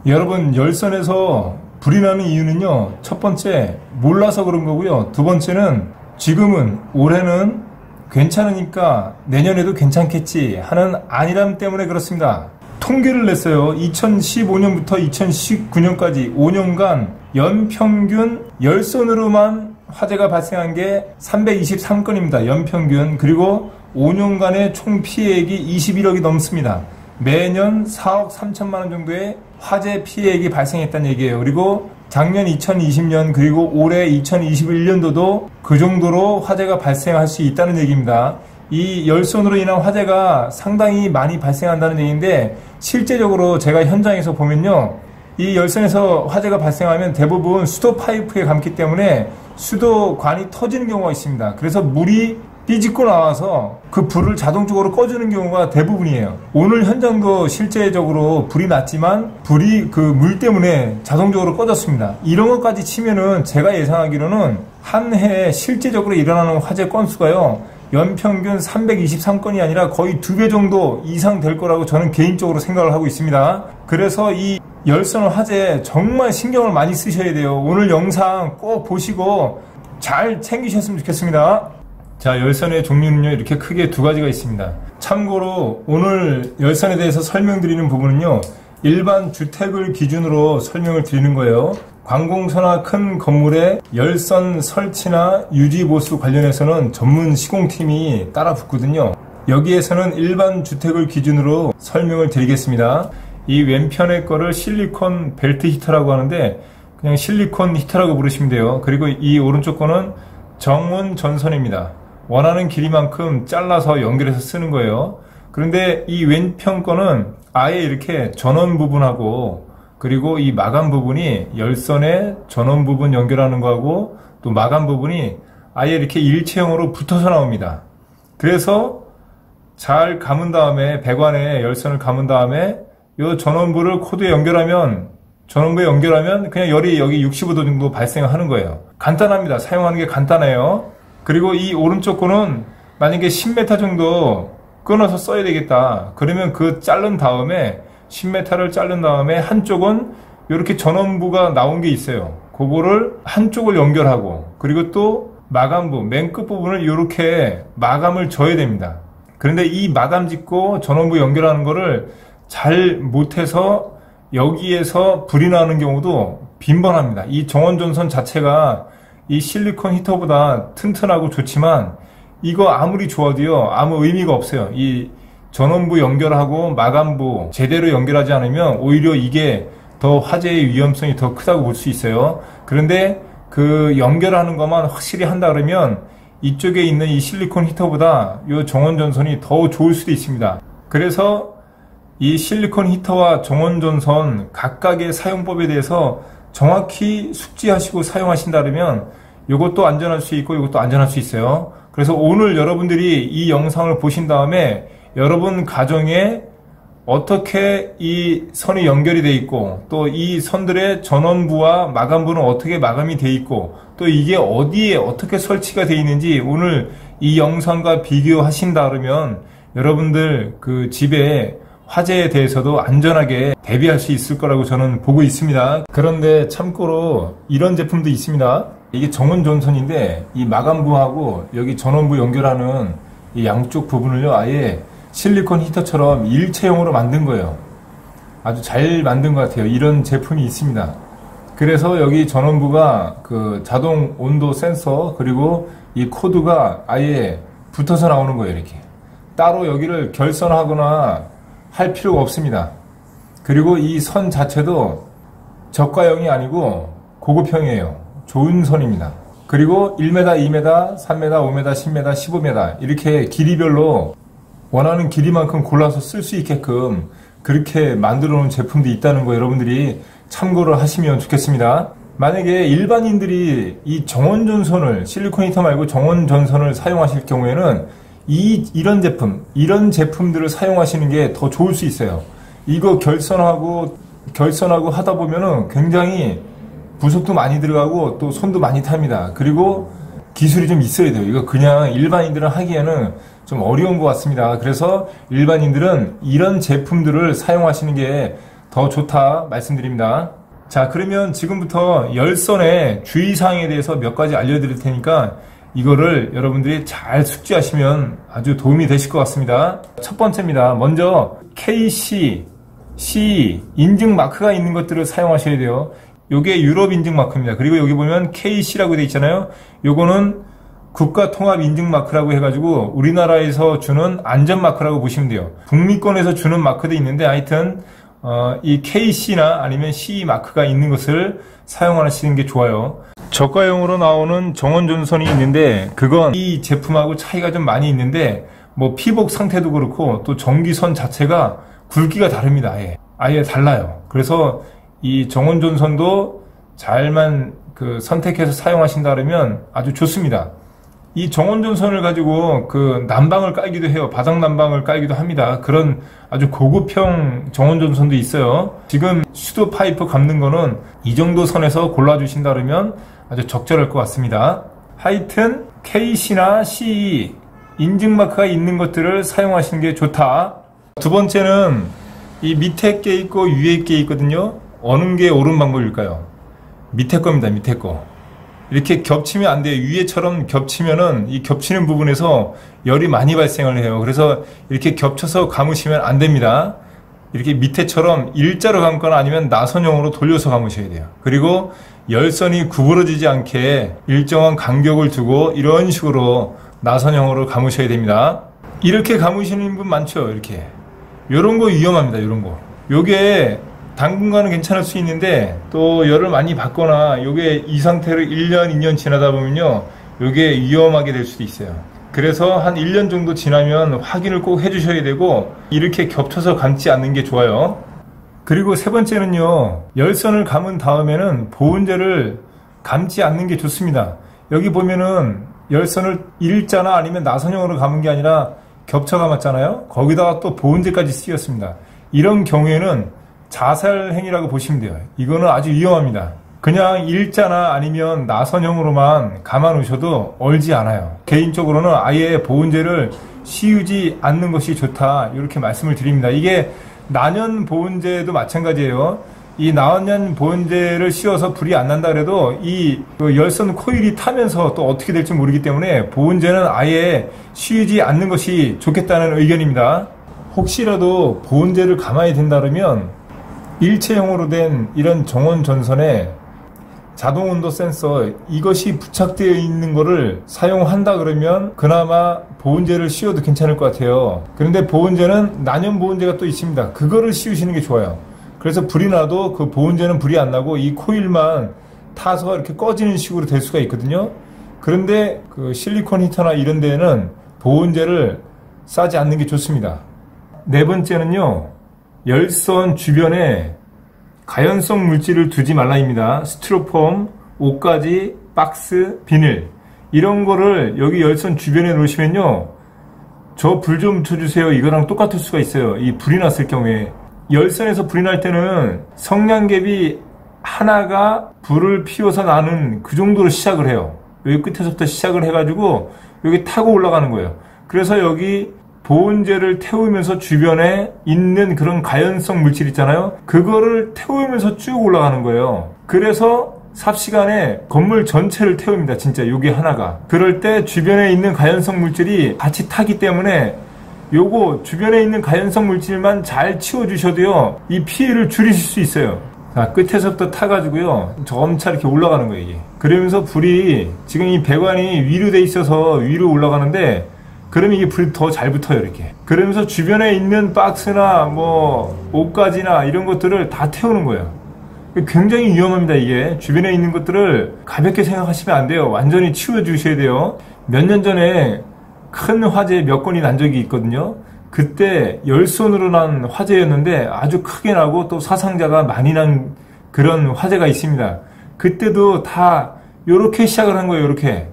여러분, 열선에서 불이 나는 이유는요, 첫 번째 몰라서 그런 거고요, 두 번째는 지금은 올해는 괜찮으니까 내년에도 괜찮겠지 하는 안일함 때문에 그렇습니다. 통계를 냈어요. 2015년부터 2019년까지 5년간 연평균 열선으로만 화재가 발생한 게 323건입니다. 연평균. 그리고 5년간의 총 피해액이 21억이 넘습니다. 매년 4억 3천만 원 정도의 화재 피해액이 발생했다는 얘기예요. 그리고 작년 2020년 그리고 올해 2021년도도 그 정도로 화재가 발생할 수 있다는 얘기입니다. 이 열선으로 인한 화재가 상당히 많이 발생한다는 얘기인데, 실제적으로 제가 현장에서 보면요, 이 열선에서 화재가 발생하면 대부분 수도 파이프에 감기 때문에 수도관이 터지는 경우가 있습니다. 그래서 물이 삐집고 나와서 그 불을 자동적으로 꺼주는 경우가 대부분이에요. 오늘 현장도 실제적으로 불이 났지만 불이 그 물 때문에 자동적으로 꺼졌습니다. 이런 것까지 치면은 제가 예상하기로는 한 해에 실제적으로 일어나는 화재 건수가요, 연평균 323건이 아니라 거의 2배 정도 이상 될 거라고 저는 개인적으로 생각을 하고 있습니다. 그래서 이 열선 화재 정말 신경을 많이 쓰셔야 돼요. 오늘 영상 꼭 보시고 잘 챙기셨으면 좋겠습니다. 자, 열선의 종류는요, 이렇게 크게 두 가지가 있습니다. 참고로 오늘 열선에 대해서 설명드리는 부분은요, 일반 주택을 기준으로 설명을 드리는 거예요. 관공서나 큰 건물의 열선 설치나 유지 보수 관련해서는 전문 시공팀이 따라 붙거든요. 여기에서는 일반 주택을 기준으로 설명을 드리겠습니다. 이 왼편의 거를 실리콘 벨트 히터라고 하는데 그냥 실리콘 히터라고 부르시면 돼요. 그리고 이 오른쪽 거는 정원 전선입니다. 원하는 길이만큼 잘라서 연결해서 쓰는 거예요. 그런데 이 왼편 거는 아예 이렇게 전원 부분하고 그리고 이 마감 부분이 열선의 전원 부분 연결하는 거하고 또 마감 부분이 아예 이렇게 일체형으로 붙어서 나옵니다. 그래서 잘 감은 다음에 배관에 열선을 감은 다음에 이 전원부를 코드에 연결하면 전원부에 연결하면 그냥 열이 여기 65도 정도 발생하는 거예요. 간단합니다. 사용하는 게 간단해요. 그리고 이 오른쪽 거는 만약에 10m 정도 끊어서 써야 되겠다. 그러면 그 자른 다음에 10m를 자른 다음에 한쪽은 이렇게 전원부가 나온 게 있어요. 그거를 한쪽을 연결하고 그리고 또 마감부, 맨 끝부분을 이렇게 마감을 져야 됩니다. 그런데 이 마감 짓고 전원부 연결하는 거를 잘 못해서 여기에서 불이 나는 경우도 빈번합니다. 이 정원전선 자체가 이 실리콘 히터보다 튼튼하고 좋지만 이거 아무리 좋아도요, 아무 의미가 없어요. 이 전원부 연결하고 마감부 제대로 연결하지 않으면 오히려 이게 더 화재의 위험성이 더 크다고 볼 수 있어요. 그런데 그 연결하는 것만 확실히 한다 그러면 이쪽에 있는 이 실리콘 히터보다 이 정원전선이 더 좋을 수도 있습니다. 그래서 이 실리콘 히터와 정원전선 각각의 사용법에 대해서 정확히 숙지하시고 사용하신다면 이것도 안전할 수 있고 이것도 안전할 수 있어요. 그래서 오늘 여러분들이 이 영상을 보신 다음에 여러분 가정에 어떻게 이 선이 연결이 되어 있고 또 이 선들의 전원부와 마감부는 어떻게 마감이 되어 있고 또 이게 어디에 어떻게 설치가 되어 있는지 오늘 이 영상과 비교하신다 그러면 여러분들 그 집에 화재에 대해서도 안전하게 대비할 수 있을 거라고 저는 보고 있습니다. 그런데 참고로 이런 제품도 있습니다. 이게 정원전선인데 이 마감부하고 여기 전원부 연결하는 이 양쪽 부분을요, 아예 실리콘 히터처럼 일체형으로 만든 거예요. 아주 잘 만든 것 같아요. 이런 제품이 있습니다. 그래서 여기 전원부가 그 자동 온도 센서 그리고 이 코드가 아예 붙어서 나오는 거예요. 이렇게 따로 여기를 결선하거나 할 필요가 없습니다. 그리고 이 선 자체도 저가형이 아니고 고급형이에요. 좋은 선입니다. 그리고 1m, 2m, 3m, 5m, 10m, 15m 이렇게 길이별로 원하는 길이만큼 골라서 쓸 수 있게끔 그렇게 만들어 놓은 제품도 있다는 거 여러분들이 참고를 하시면 좋겠습니다. 만약에 일반인들이 이 정원전선을 실리콘 히터 말고 정원전선을 사용하실 경우에는 이런 제품들을 사용하시는 게 더 좋을 수 있어요. 이거 결선하고 하다 보면은 굉장히 부속도 많이 들어가고 또 손도 많이 탑니다. 그리고 기술이 좀 있어야 돼요. 이거 그냥 일반인들은 하기에는 좀 어려운 것 같습니다. 그래서 일반인들은 이런 제품들을 사용하시는 게 더 좋다 말씀드립니다. 자, 그러면 지금부터 열선의 주의사항에 대해서 몇 가지 알려드릴 테니까 이거를 여러분들이 잘 숙지하시면 아주 도움이 되실 것 같습니다. 첫 번째입니다. 먼저 KC, CE 인증 마크가 있는 것들을 사용하셔야 돼요. 요게 유럽 인증 마크입니다. 그리고 여기 보면 KC라고 되어 있잖아요. 요거는 국가통합 인증 마크라고 해가지고 우리나라에서 주는 안전 마크라고 보시면 돼요. 북미권에서 주는 마크도 있는데 하여튼 이 KC나 아니면 CE 마크가 있는 것을 사용하시는 게 좋아요. 저가형으로 나오는 정원전선이 있는데 그건 이 제품하고 차이가 좀 많이 있는데 뭐 피복 상태도 그렇고 또 전기선 자체가 굵기가 다릅니다. 아예 달라요. 그래서 이 정원전선도 잘만 선택해서 사용하신다 그러면 아주 좋습니다. 이 정원전선을 가지고 난방을 깔기도 해요. 바닥 난방을 깔기도 합니다. 그런 아주 고급형 정원전선도 있어요. 지금 수도 파이프 감는 거는 이 정도 선에서 골라주신다 그러면 아주 적절할 것 같습니다. 하여튼 KC나 CE 인증마크가 있는 것들을 사용하시는 게 좋다. 두 번째는 이 밑에 게 있고 위에 게 있거든요. 어느 게 옳은 방법일까요? 밑에 겁니다. 밑에 거. 이렇게 겹치면 안 돼요. 위에처럼 겹치면은 이 겹치는 부분에서 열이 많이 발생을 해요. 그래서 이렇게 겹쳐서 감으시면 안 됩니다. 이렇게 밑에처럼 일자로 감거나 아니면 나선형으로 돌려서 감으셔야 돼요. 그리고 열선이 구부러지지 않게 일정한 간격을 두고 이런 식으로 나선형으로 감으셔야 됩니다. 이렇게 감으시는 분 많죠. 이렇게. 요런 거 위험합니다. 요런 거. 요게 당분간은 괜찮을 수 있는데 또 열을 많이 받거나 요게 이 상태로 1년, 2년 지나다 보면요. 요게 위험하게 될 수도 있어요. 그래서 한 1년 정도 지나면 확인을 꼭 해주셔야 되고 이렇게 겹쳐서 감지 않는 게 좋아요. 그리고 세 번째는요. 열선을 감은 다음에는 보온재를 감지 않는 게 좋습니다. 여기 보면은 열선을 일자나 아니면 나선형으로 감은 게 아니라 겹쳐 감았잖아요. 거기다가 또 보온재까지 쓰였습니다. 이런 경우에는 자살 행위라고 보시면 돼요. 이거는 아주 위험합니다. 그냥 일자나 아니면 나선형으로만 감아 놓으셔도 얼지 않아요. 개인적으로는 아예 보온재를 씌우지 않는 것이 좋다 이렇게 말씀을 드립니다. 이게 난연 보온재도 마찬가지예요. 이 난연 보온재를 씌워서 불이 안 난다 그래도 이 열선 코일이 타면서 또 어떻게 될지 모르기 때문에 보온재는 아예 씌우지 않는 것이 좋겠다는 의견입니다. 혹시라도 보온재를 감아야 된다 그러면 일체형으로 된 이런 정원 전선에 자동 온도 센서 이것이 부착되어 있는 거를 사용한다 그러면 그나마 보온재를 씌워도 괜찮을 것 같아요. 그런데 보온재는 난연 보온재가 또 있습니다. 그거를 씌우시는 게 좋아요. 그래서 불이 나도 그 보온재는 불이 안 나고 이 코일만 타서 이렇게 꺼지는 식으로 될 수가 있거든요. 그런데 실리콘 히터나 이런 데에는 보온재를 싸지 않는 게 좋습니다. 네 번째는요. 열선 주변에 가연성 물질을 두지 말라입니다. 스티로폼, 옷가지, 박스, 비닐 이런 거를 여기 열선 주변에 놓으시면요. 저 불 좀 켜주세요. 이거랑 똑같을 수가 있어요. 이 불이 났을 경우에. 열선에서 불이 날 때는 성냥개비 하나가 불을 피워서 나는 그 정도로 시작을 해요. 여기 끝에서부터 시작을 해가지고 여기 타고 올라가는 거예요. 그래서 여기 보온재를 태우면서 주변에 있는 그런 가연성 물질 있잖아요. 그거를 태우면서 쭉 올라가는 거예요. 그래서 삽시간에 건물 전체를 태웁니다. 진짜 여기 하나가. 그럴 때 주변에 있는 가연성 물질이 같이 타기 때문에 요거 주변에 있는 가연성 물질만 잘 치워주셔도요. 이 피해를 줄이실 수 있어요. 자, 끝에서부터 타가지고요. 점차 이렇게 올라가는 거예요. 이게. 그러면서 불이 지금 이 배관이 위로 돼 있어서 위로 올라가는데 그러면 이게 불이 더 잘 붙어요. 이렇게. 그러면서 주변에 있는 박스나 뭐 옷가지나 이런 것들을 다 태우는 거예요. 굉장히 위험합니다. 이게 주변에 있는 것들을 가볍게 생각하시면 안 돼요. 완전히 치워 주셔야 돼요. 몇 년 전에 큰 화재 몇 건이 난 적이 있거든요. 그때 열선으로 난 화재였는데 아주 크게 나고 또 사상자가 많이 난 그런 화재가 있습니다. 그때도 다 요렇게 시작을 한 거예요. 요렇게.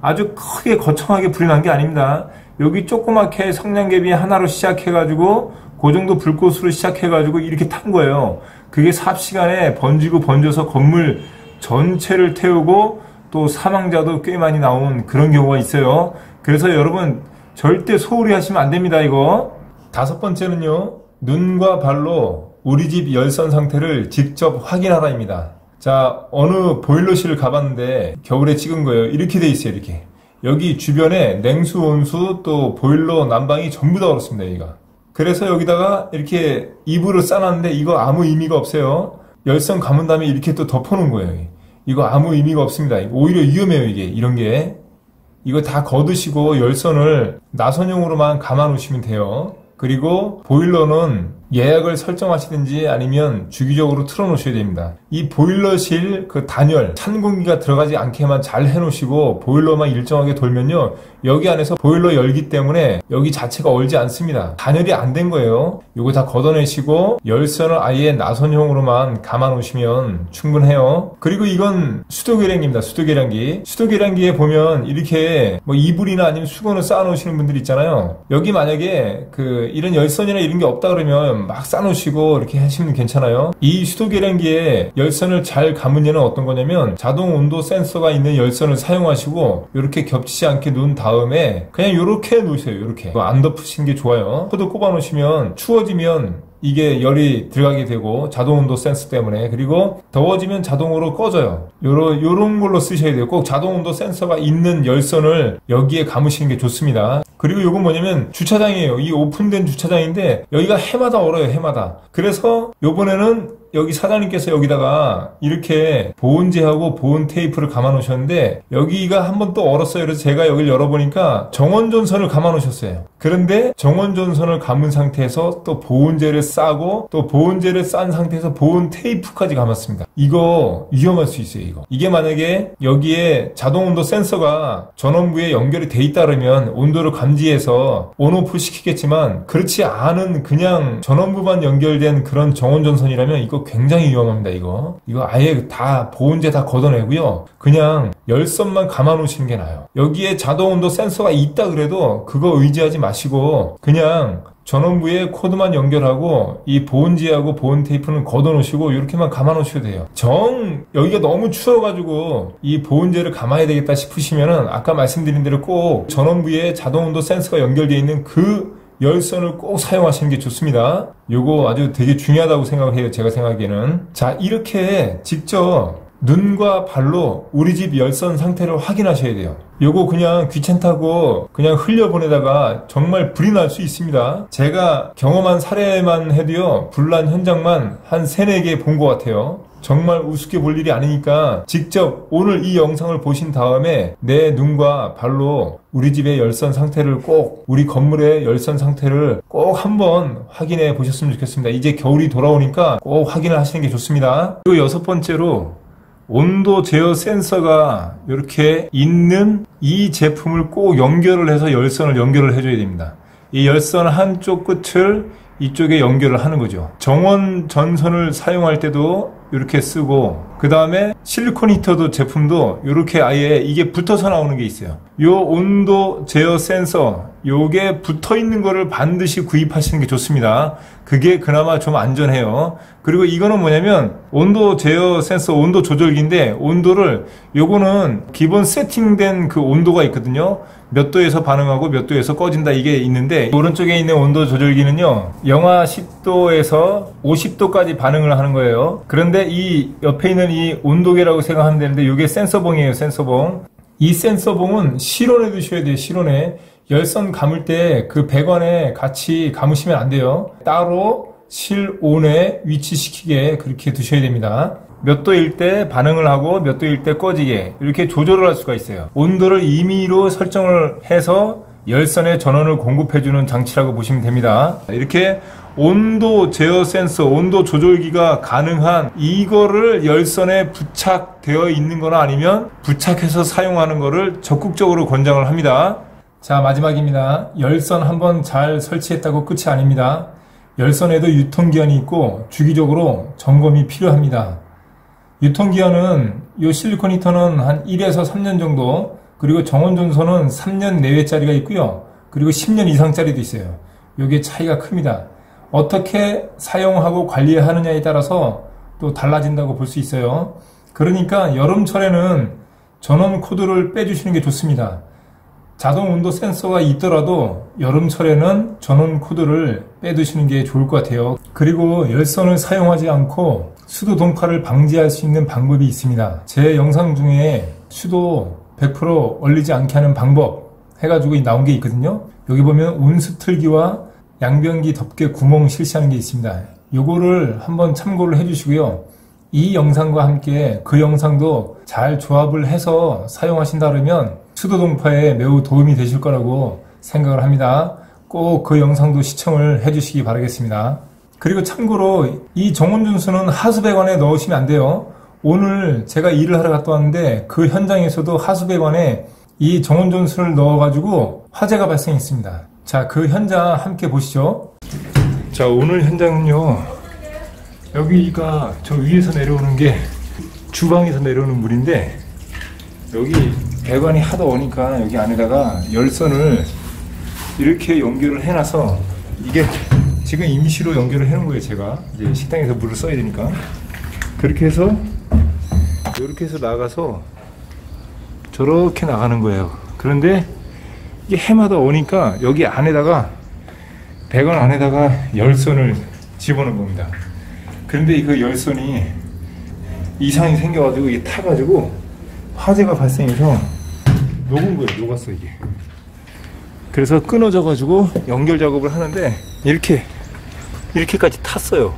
아주 크게 거창하게 불이 난 게 아닙니다. 여기 조그맣게 성냥개비 하나로 시작해가지고 그 정도 불꽃으로 시작해가지고 이렇게 탄 거예요. 그게 삽시간에 번지고 번져서 건물 전체를 태우고 또 사망자도 꽤 많이 나온 그런 경우가 있어요. 그래서 여러분 절대 소홀히 하시면 안 됩니다. 이거. 다섯 번째는요. 눈과 발로 우리 집 열선 상태를 직접 확인하라입니다. 자, 어느 보일러실을 가봤는데 겨울에 찍은 거예요. 이렇게 돼 있어요. 이렇게 여기 주변에 냉수, 온수, 또 보일러 난방이 전부 다 얼었습니다. 여기가. 그래서 여기다가 이렇게 이불을 싸놨는데 이거 아무 의미가 없어요. 열선 감은 다음에 이렇게 또 덮어놓은 거예요. 이거 아무 의미가 없습니다. 오히려 위험해요. 이게 이런 게. 이거 다 걷으시고 열선을 나선용으로만 감아 놓으시면 돼요. 그리고 보일러는 예약을 설정하시든지 아니면 주기적으로 틀어 놓으셔야 됩니다. 이 보일러실 그 단열, 찬 공기가 들어가지 않게만 잘 해 놓으시고 보일러만 일정하게 돌면요, 여기 안에서 보일러 열기 때문에 여기 자체가 얼지 않습니다. 단열이 안 된 거예요. 요거 다 걷어내시고 열선을 아예 나선형으로만 감아 놓으시면 충분해요. 그리고 이건 수도계량기입니다. 수도계량기. 수도계량기에 보면 이렇게 뭐 이불이나 아니면 수건을 쌓아 놓으시는 분들 있잖아요. 여기 만약에 이런 열선이나 이런 게 없다 그러면 막 쌓아놓으시고 이렇게 하시면 괜찮아요. 이 수도계량기에 열선을 잘 감은 예는 어떤 거냐면 자동 온도 센서가 있는 열선을 사용하시고 이렇게 겹치지 않게 놓은 다음에 그냥 이렇게 놓으세요. 이렇게 안 덮으시는 게 좋아요. 코드 꼽아 놓으시면 추워지면 이게 열이 들어가게 되고 자동 온도 센서 때문에, 그리고 더워지면 자동으로 꺼져요. 요런 걸로 쓰셔야 돼요. 꼭 자동 온도 센서가 있는 열선을 여기에 감으시는 게 좋습니다. 그리고 요건 뭐냐면 주차장이에요. 이 오픈된 주차장인데 여기가 해마다 얼어요. 해마다. 그래서 요번에는 여기 사장님께서 여기다가 이렇게 보온재하고 보온 테이프를 감아 놓으셨는데 여기가 한번 또 얼었어요. 그래서 제가 여기를 열어보니까 정원전선을 감아 놓으셨어요. 그런데 정원전선을 감은 상태에서 또 보온재를 싸고 또 보온재를 싼 상태에서 보온 테이프까지 감았습니다. 이거 위험할 수 있어요. 이게 만약에 여기에 자동온도 센서가 전원부에 연결이 돼 있다 그러면 온도를 감지해서 온오프 시키겠지만, 그렇지 않은 그냥 전원부만 연결된 그런 정원전선이라면 이거 굉장히 위험합니다. 이거 아예 다 보온재 다 걷어내고요, 그냥 열선만 감아 놓으시는 게 나아요. 여기에 자동온도 센서가 있다 그래도 그거 의지하지 마시고 그냥 전원부에 코드만 연결하고 이 보온재하고 보온 테이프는 걷어 놓으시고 이렇게만 감아 놓으셔도 돼요. 여기가 너무 추워가지고 이 보온재를 감아야 되겠다 싶으시면은 아까 말씀드린 대로 꼭 전원부에 자동온도 센서가 연결되어 있는 그 열선을 꼭 사용하시는 게 좋습니다. 요거 아주 되게 중요하다고 생각을 해요. 제가 생각에는. 자, 이렇게 직접 눈과 발로 우리 집 열선 상태를 확인하셔야 돼요. 요거 그냥 귀찮다고 그냥 흘려보내다가 정말 불이 날 수 있습니다. 제가 경험한 사례만 해도요, 불난 현장만 한 3-4개 본 것 같아요. 정말 우습게 볼 일이 아니니까 직접 오늘 이 영상을 보신 다음에 내 눈과 발로 우리 집의 열선 상태를 꼭, 우리 건물의 열선 상태를 꼭 한번 확인해 보셨으면 좋겠습니다. 이제 겨울이 돌아오니까 꼭 확인을 하시는 게 좋습니다. 그리고 6번째로 온도 제어 센서가 이렇게 있는 이 제품을 꼭 연결을 해서 열선을 연결을 해줘야 됩니다. 이 열선 한쪽 끝을 이쪽에 연결을 하는 거죠. 정원 전선을 사용할 때도 이렇게 쓰고, 그 다음에 실리콘 히터도 제품도 이렇게 아예 이게 붙어서 나오는 게 있어요. 요 온도 제어 센서, 요게 붙어 있는 거를 반드시 구입하시는 게 좋습니다. 그게 그나마 좀 안전해요. 그리고 이거는 뭐냐면 온도 제어 센서, 온도 조절기인데 온도를, 요거는 기본 세팅된 그 온도가 있거든요. 몇 도에서 반응하고 몇 도에서 꺼진다, 이게 있는데, 오른쪽에 있는 온도 조절기는요, 영하 10도에서 50도까지 반응을 하는 거예요. 그런데 이 옆에 있는 이 온도계라고 생각하면 되는데 이게 센서봉이에요. 센서봉. 이 센서봉은 실온에 두셔야 돼요. 실온에. 열선 감을 때 그 배관에 같이 감으시면 안 돼요. 따로 실온에 위치시키게 그렇게 두셔야 됩니다. 몇 도일 때 반응을 하고 몇 도일 때 꺼지게 이렇게 조절을 할 수가 있어요. 온도를 임의로 설정을 해서 열선에 전원을 공급해주는 장치라고 보시면 됩니다. 이렇게 온도 제어 센서, 온도 조절기가 가능한 이거를 열선에 부착되어 있는 거나 아니면 부착해서 사용하는 거를 적극적으로 권장을 합니다. 자, 마지막입니다. 열선 한번 잘 설치했다고 끝이 아닙니다. 열선에도 유통기한이 있고 주기적으로 점검이 필요합니다. 유통기한은 이 실리콘 히터는 한 1에서 3년 정도, 그리고 정원전선은 3년 내외짜리가 있고요. 그리고 10년 이상짜리도 있어요. 이게 차이가 큽니다. 어떻게 사용하고 관리하느냐에 따라서 또 달라진다고 볼 수 있어요. 그러니까 여름철에는 전원 코드를 빼주시는 게 좋습니다. 자동 온도 센서가 있더라도 여름철에는 전원 코드를 빼두시는 게 좋을 것 같아요. 그리고 열선을 사용하지 않고 수도 동파를 방지할 수 있는 방법이 있습니다. 제 영상 중에 수도 100% 얼리지 않게 하는 방법 해가지고 나온 게 있거든요. 여기 보면 온수 틀기와 양변기 덮개 구멍 실시하는 게 있습니다. 요거를 한번 참고를 해주시고요. 이 영상과 함께 그 영상도 잘 조합을 해서 사용하신다 그러면 수도 동파에 매우 도움이 되실 거라고 생각을 합니다. 꼭 그 영상도 시청을 해주시기 바라겠습니다. 그리고 참고로 이 정원준수는 하수배관에 넣으시면 안 돼요. 오늘 제가 일을 하러 갔다 왔는데 그 현장에서도 하수배관에 이 정원준수를 넣어가지고 화재가 발생했습니다. 자, 그 현장 함께 보시죠. 자, 오늘 현장은요, 여기가 저 위에서 내려오는 게 주방에서 내려오는 물인데, 여기 배관이 하도 오니까 여기 안에다가 열선을 이렇게 연결을 해놔서, 이게 지금 임시로 연결을 해놓은 거예요. 제가 이제 식당에서 물을 써야 되니까 그렇게 해서 이렇게 해서 나가서 저렇게 나가는 거예요. 그런데 이게 해마다 오니까 여기 안에다가 배관 안에다가 열선을 집어넣은 겁니다. 그런데 그 열선이 이상이 생겨가지고 이게 타가지고 화재가 발생해서 녹은 거예요. 녹았어 이게. 그래서 끊어져가지고 연결 작업을 하는데 이렇게까지 탔어요.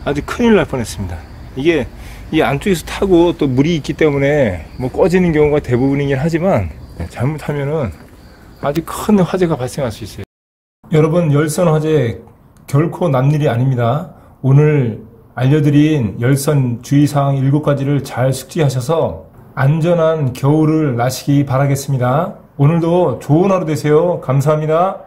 아주 큰일 날 뻔했습니다. 이게 이 안쪽에서 타고 또 물이 있기 때문에 뭐 꺼지는 경우가 대부분이긴 하지만 잘못하면은 아주 큰 화재가 발생할 수 있어요. 여러분, 열선 화재 결코 남일이 아닙니다. 오늘 알려드린 열선 주의사항 7가지를 잘 숙지하셔서 안전한 겨울을 나시기 바라겠습니다. 오늘도 좋은 하루 되세요. 감사합니다.